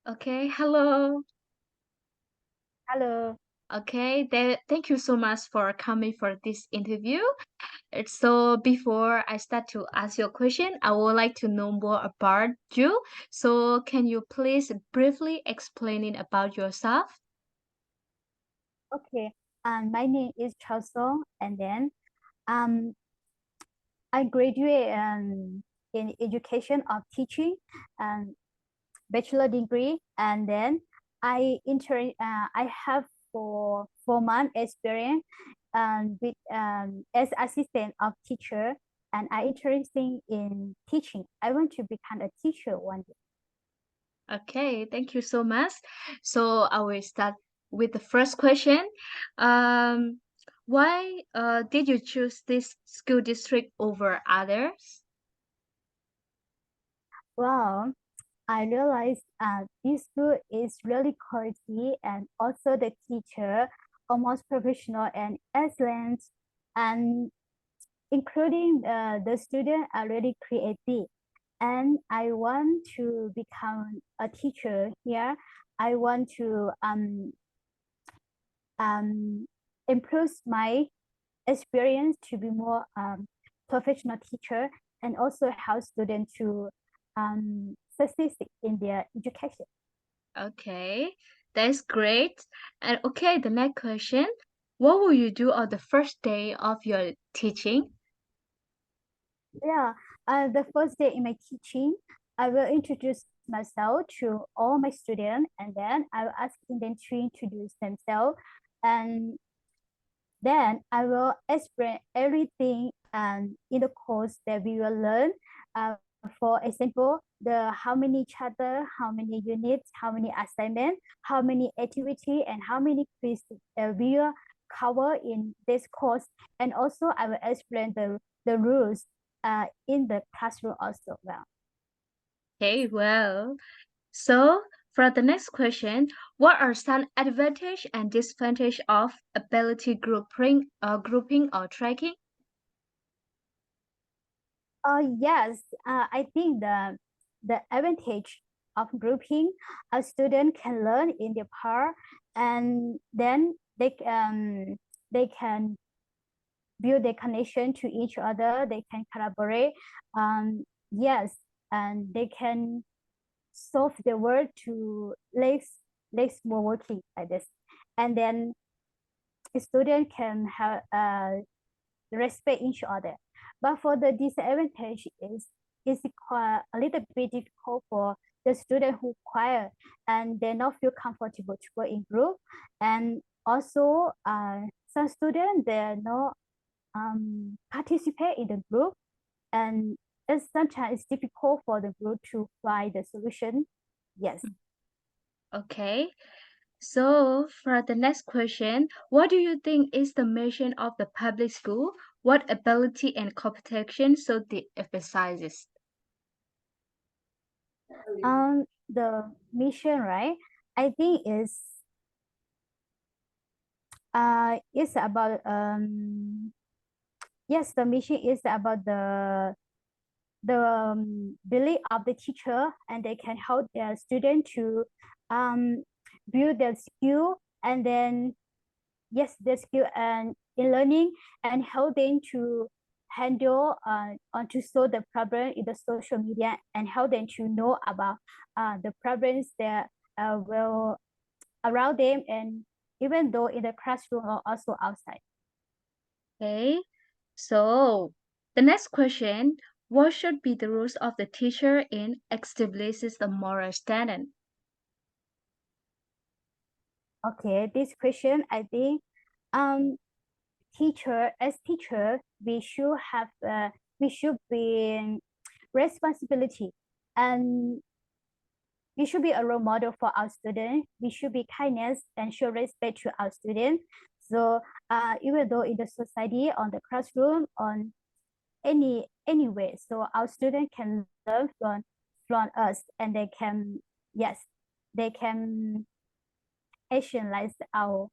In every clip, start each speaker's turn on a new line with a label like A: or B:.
A: Okay, hello.
B: Hello.
A: Okay, thank you so much for coming for this interview. So before I start to ask your question, I would like to know more about you. So can you please briefly explain it about yourself?
B: Okay. My name is Chao Song, and then um, I graduate in education of teaching, um, bachelor degree, and then I have for 4 month experience with as assistant of teacher, and I interested in teaching. I want to become a teacher one day.
A: Okay, thank you so much. So I will start with the first question. Um, why did you choose this school district over others?
B: Wow. I realized this school is really quality and also the teacher almost professional and excellent, and including the student are really creative, and I want to become a teacher here. I want to um, improve my experience to be more professional teacher, and also help students to succeed in their education.
A: Okay, that's great. And okay, the next question. What will you do on the first day of your teaching?
B: Yeah, the first day in my teaching, I will introduce myself to all my students, and then I will ask them to introduce themselves, and then I will explain everything in the course that we will learn. Uh, for example, the how many chapter, how many units, how many assignment, how many activity, and how many quiz we will cover in this course. And also, I will explain the rules in the classroom also. Well,
A: Okay, well, so for the next question, what are some advantage and disadvantage of ability grouping or tracking?
B: yes, I think the advantage of grouping, a student can learn in their part, and then they can build a connection to each other. They can collaborate. Yes, and they can solve the work to less more working like this, and then a student can have respect each other. But for the disadvantage is quite a little bit difficult for the student who quiet and they not feel comfortable to work in group. And also some students they not participate in the group, and it's sometimes it's difficult for the group to find the solution. Yes.
A: Okay, so for the next question, what do you think is the mission of the public school? What ability and competition should they emphasizes?
B: The mission, right? I think is about yes, the mission is about the belief of the teacher, and they can help their student to um build their skill, and then yes, their skill and in learning, and help them to handle or to solve the problem in the social media, and help them to know about the problems that will around them, and even though in the classroom or also outside.
A: Okay, so the next question, what should be the roles of the teacher in establishes the moral standard?
B: Okay, this question, I think um teacher as teacher we should be responsibility, and we should be a role model for our students. We should be kindness and show respect to our students. So even though in the society, on the classroom, on any way, so our students can learn from us, and they can, yes, they can actionalize our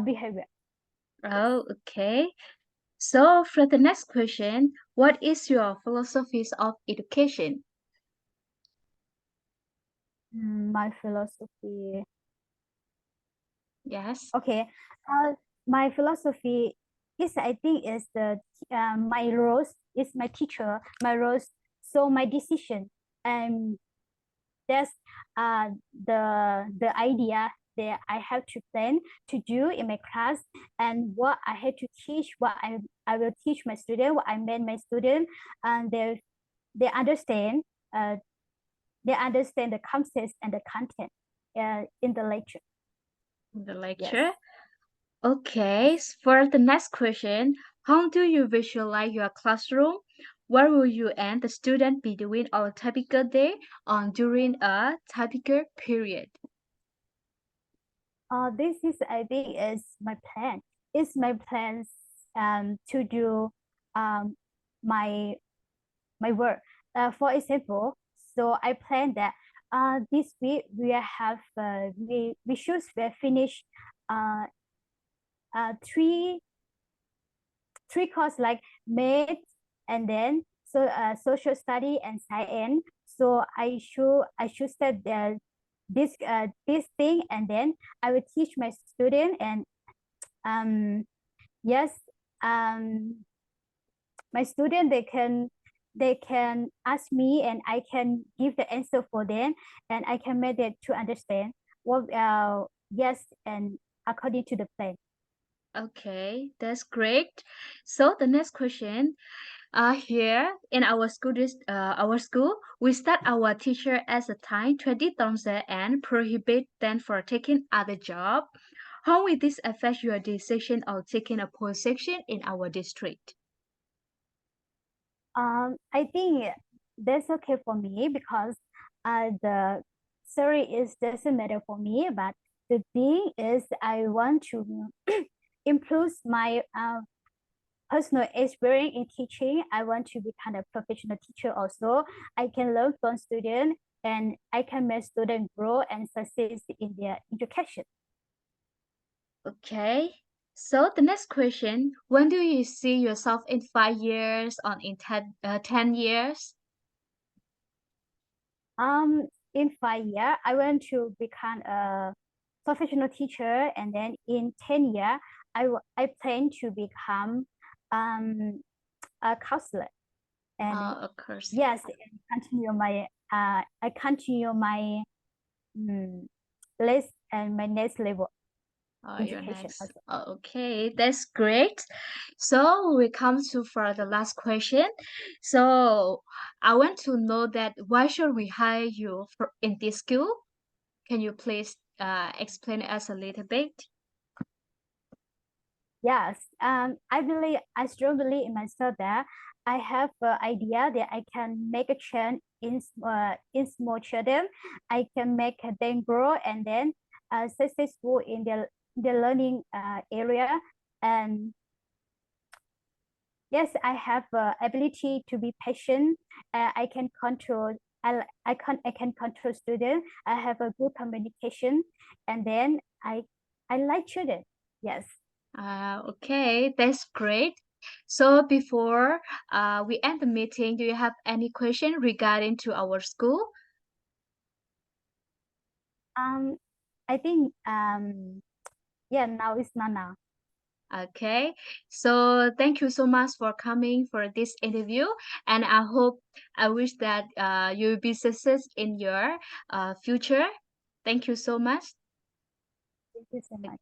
B: behavior.
A: Oh, okay. So for the next question, what is your philosophies of education?
B: My philosophy.
A: Yes.
B: Okay. My philosophy is, I think, is my roles is my teacher, my roles. So my decision, and that's the idea that I have to plan to do in my class, and what I have to teach, what I will teach my student, what I meant my student, and they understand uh, they understand the concepts and the content in the lecture.
A: The
B: Yes.
A: lecture. Okay, for the next question, how do you visualize your classroom? Where will you and the student be doing on a typical day or during a typical period?
B: This is, I think, is my plan. It's my plans to do um my my work. For example, so I plan that this week we have we should finish uh, three course like math, and then social study and science. So I should set this thing, and then I will teach my student, and um yes, um my student, they can ask me, and I can give the answer for them, and I can make it to understand what yes, and according to the plan.
A: Okay, that's great. So the next question, here in our school, we start our teacher as a time 20,000 and prohibit them for taking other job. How will this affect your decision of taking a position in our district?
B: I think that's okay for me, because the sorry is doesn't matter for me, but the thing is I want to improve my personal experience in teaching. I want to become a professional teacher also. I can learn from students, and I can make students grow and succeed in their education.
A: Okay. So the next question, when do you see yourself in 5 years or in 10 years?
B: In 5 years, I want to become a professional teacher, and then in 10 years, I plan to become um a counselor, and
A: Of course.
B: yes, and I continue my um, list and my next level
A: Your
B: education
A: next.
B: also.
A: Okay, that's great. So we come to for the last question. So I want to know that why should we hire you for in this school? Can you please explain us a little bit?
B: Yes, I strongly believe in myself that I have an idea that I can make a change in small children. I can make them grow, and then successful in the learning area. And yes, I have ability to be patient. I can control. I can control students. I have a good communication, and then I like children. Yes.
A: Okay, that's great. So before we end the meeting, do you have any question regarding to our school?
B: Um, I think yeah, now it's not now.
A: Okay, so thank you so much for coming for this interview, and I wish that you will be success in your future. Thank you so much.
B: Thank you so much.